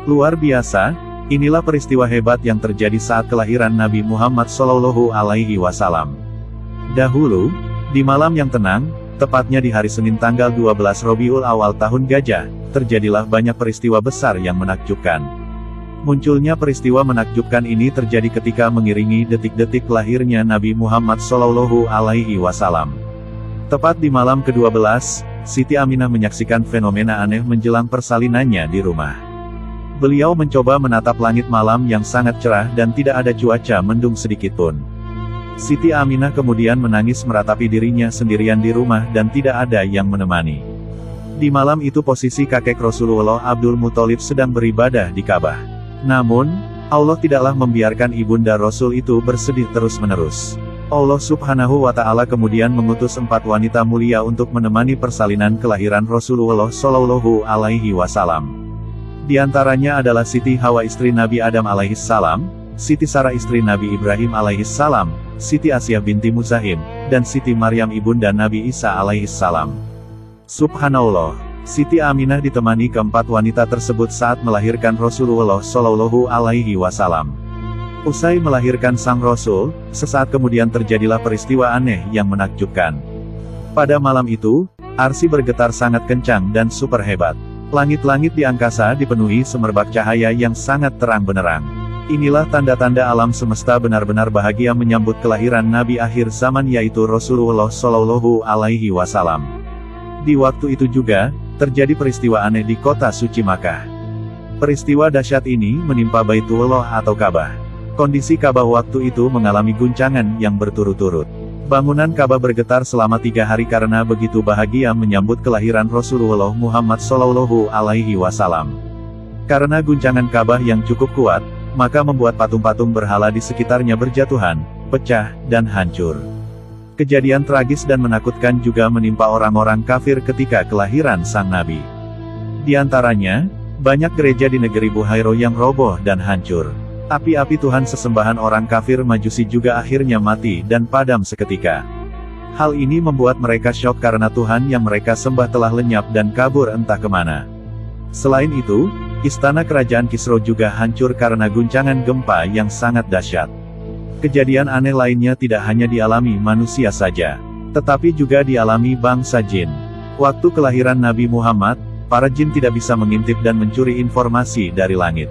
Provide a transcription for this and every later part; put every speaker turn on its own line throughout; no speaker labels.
Luar biasa, inilah peristiwa hebat yang terjadi saat kelahiran Nabi Muhammad SAW. Dahulu, di malam yang tenang, tepatnya di hari Senin tanggal 12 Rabiul Awal tahun Gajah, terjadilah banyak peristiwa besar yang menakjubkan. Munculnya peristiwa menakjubkan ini terjadi ketika mengiringi detik-detik lahirnya Nabi Muhammad SAW. Tepat di malam ke-12, Siti Aminah menyaksikan fenomena aneh menjelang persalinannya di rumah. Beliau mencoba menatap langit malam yang sangat cerah dan tidak ada cuaca mendung sedikitpun. Siti Aminah kemudian menangis meratapi dirinya sendirian di rumah dan tidak ada yang menemani. Di malam itu posisi kakek Rasulullah Abdul Muthalib sedang beribadah di Ka'bah. Namun, Allah tidaklah membiarkan ibunda Rasul itu bersedih terus-menerus. Allah Subhanahu wa Ta'ala kemudian mengutus 4 wanita mulia untuk menemani persalinan kelahiran Rasulullah SAW. Di antaranya adalah Siti Hawa istri Nabi Adam alaihissalam, Siti Sarah istri Nabi Ibrahim alaihissalam, Siti Asyah binti Muzahim, dan Siti Maryam ibunda Nabi Isa alaihissalam. Subhanallah, Siti Aminah ditemani keempat wanita tersebut saat melahirkan Rasulullah SAW. Usai melahirkan sang Rasul, sesaat kemudian terjadilah peristiwa aneh yang menakjubkan. Pada malam itu, arsy bergetar sangat kencang dan super hebat. Langit-langit di angkasa dipenuhi semerbak cahaya yang sangat terang benderang. Inilah tanda-tanda alam semesta benar-benar bahagia menyambut kelahiran Nabi akhir zaman yaitu Rasulullah SAW. Di waktu itu juga, terjadi peristiwa aneh di kota suci Makkah. Peristiwa dahsyat ini menimpa Baitullah atau Ka'bah. Kondisi Ka'bah waktu itu mengalami guncangan yang berturut-turut. Bangunan Ka'bah bergetar selama 3 hari karena begitu bahagia menyambut kelahiran Rasulullah Muhammad SAW. Karena guncangan Ka'bah yang cukup kuat, maka membuat patung-patung berhala di sekitarnya berjatuhan, pecah, dan hancur. Kejadian tragis dan menakutkan juga menimpa orang-orang kafir ketika kelahiran sang Nabi. Di antaranya, banyak gereja di negeri Buhairo yang roboh dan hancur. Api-api Tuhan sesembahan orang kafir Majusi juga akhirnya mati dan padam seketika. Hal ini membuat mereka syok karena Tuhan yang mereka sembah telah lenyap dan kabur entah kemana. Selain itu, istana kerajaan Kisra juga hancur karena guncangan gempa yang sangat dahsyat. Kejadian aneh lainnya tidak hanya dialami manusia saja, tetapi juga dialami bangsa jin. Waktu kelahiran Nabi Muhammad, para jin tidak bisa mengintip dan mencuri informasi dari langit.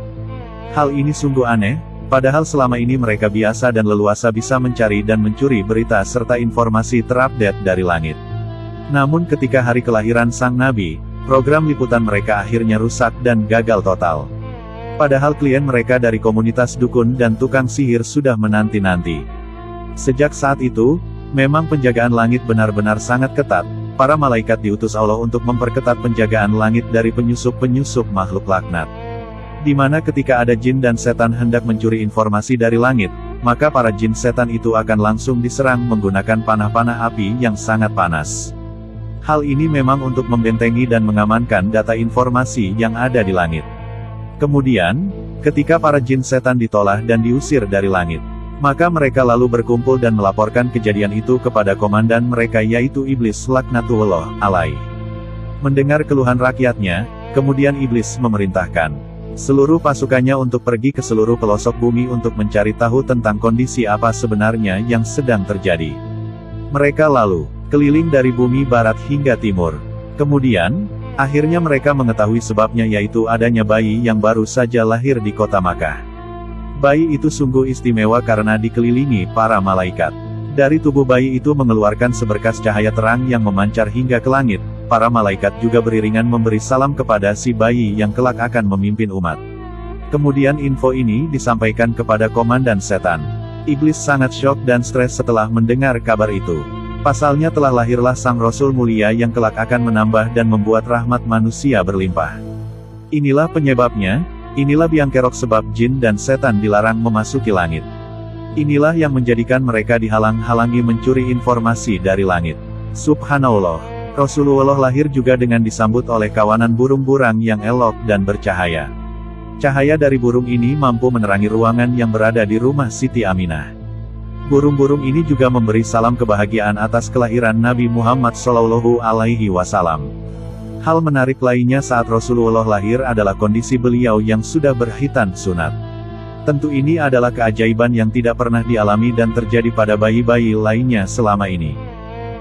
Hal ini sungguh aneh, padahal selama ini mereka biasa dan leluasa bisa mencari dan mencuri berita serta informasi terupdate dari langit. Namun ketika hari kelahiran sang Nabi, program liputan mereka akhirnya rusak dan gagal total. Padahal klien mereka dari komunitas dukun dan tukang sihir sudah menanti-nanti. Sejak saat itu, memang penjagaan langit benar-benar sangat ketat. Para malaikat diutus Allah untuk memperketat penjagaan langit dari penyusup-penyusup makhluk laknat. Di mana ketika ada jin dan setan hendak mencuri informasi dari langit, maka para jin setan itu akan langsung diserang menggunakan panah-panah api yang sangat panas. Hal ini memang untuk membentengi dan mengamankan data informasi yang ada di langit. Kemudian, ketika para jin setan ditolak dan diusir dari langit, maka mereka lalu berkumpul dan melaporkan kejadian itu kepada komandan mereka yaitu Iblis laknatullah alaih. Mendengar keluhan rakyatnya, kemudian Iblis memerintahkan seluruh pasukannya untuk pergi ke seluruh pelosok bumi untuk mencari tahu tentang kondisi apa sebenarnya yang sedang terjadi. Mereka lalu keliling dari bumi barat hingga timur. Kemudian, akhirnya mereka mengetahui sebabnya yaitu adanya bayi yang baru saja lahir di kota Makkah. Bayi itu sungguh istimewa karena dikelilingi para malaikat. Dari tubuh bayi itu mengeluarkan seberkas cahaya terang yang memancar hingga ke langit. Para malaikat juga beriringan memberi salam kepada si bayi yang kelak akan memimpin umat. Kemudian info ini disampaikan kepada komandan setan. Iblis sangat syok dan stres setelah mendengar kabar itu. Pasalnya telah lahirlah sang Rasul mulia yang kelak akan menambah dan membuat rahmat manusia berlimpah. Inilah penyebabnya, inilah biang kerok sebab jin dan setan dilarang memasuki langit. Inilah yang menjadikan mereka dihalang-halangi mencuri informasi dari langit. Subhanallah. Rasulullah lahir juga dengan disambut oleh kawanan burung-burung yang elok dan bercahaya. Cahaya dari burung ini mampu menerangi ruangan yang berada di rumah Siti Aminah. Burung-burung ini juga memberi salam kebahagiaan atas kelahiran Nabi Muhammad SAW. Hal menarik lainnya saat Rasulullah lahir adalah kondisi beliau yang sudah berkhitan sunat. Tentu ini adalah keajaiban yang tidak pernah dialami dan terjadi pada bayi-bayi lainnya selama ini.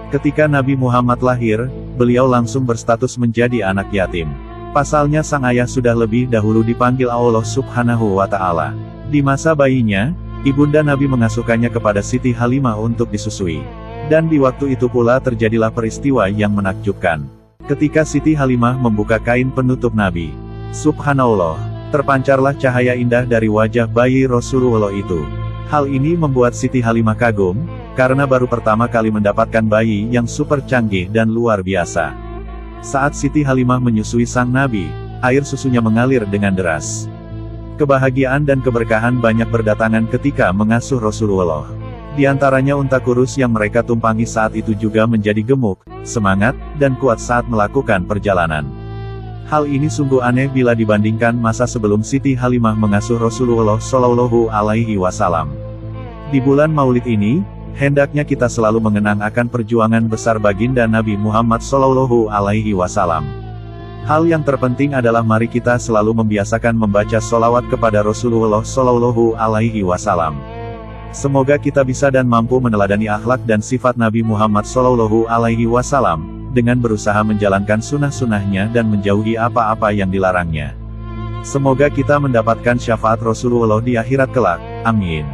Ketika Nabi Muhammad lahir, beliau langsung berstatus menjadi anak yatim. Pasalnya sang ayah sudah lebih dahulu dipanggil Allah Subhanahu wa Ta'ala. Di masa bayinya, ibunda Nabi mengasuhkannya kepada Siti Halimah untuk disusui. Dan di waktu itu pula terjadilah peristiwa yang menakjubkan. Ketika Siti Halimah membuka kain penutup Nabi, subhanallah, terpancarlah cahaya indah dari wajah bayi Rasulullah itu. Hal ini membuat Siti Halimah kagum, karena baru pertama kali mendapatkan bayi yang super canggih dan luar biasa. Saat Siti Halimah menyusui sang Nabi, air susunya mengalir dengan deras. Kebahagiaan dan keberkahan banyak berdatangan ketika mengasuh Rasulullah. Di antaranya unta kurus yang mereka tumpangi saat itu juga menjadi gemuk, semangat, dan kuat saat melakukan perjalanan. Hal ini sungguh aneh bila dibandingkan masa sebelum Siti Halimah mengasuh Rasulullah Shallallahu Alaihi Wasallam. Di bulan Maulid ini, hendaknya kita selalu mengenang akan perjuangan besar baginda Nabi Muhammad Shallallahu Alaihi Wasallam. Hal yang terpenting adalah mari kita selalu membiasakan membaca sholawat kepada Rasulullah Shallallahu Alaihi Wasallam. Semoga kita bisa dan mampu meneladani akhlak dan sifat Nabi Muhammad Shallallahu Alaihi Wasallam, dengan berusaha menjalankan sunnah-sunnahnya dan menjauhi apa-apa yang dilarangnya. Semoga kita mendapatkan syafaat Rasulullah di akhirat kelak. Amin.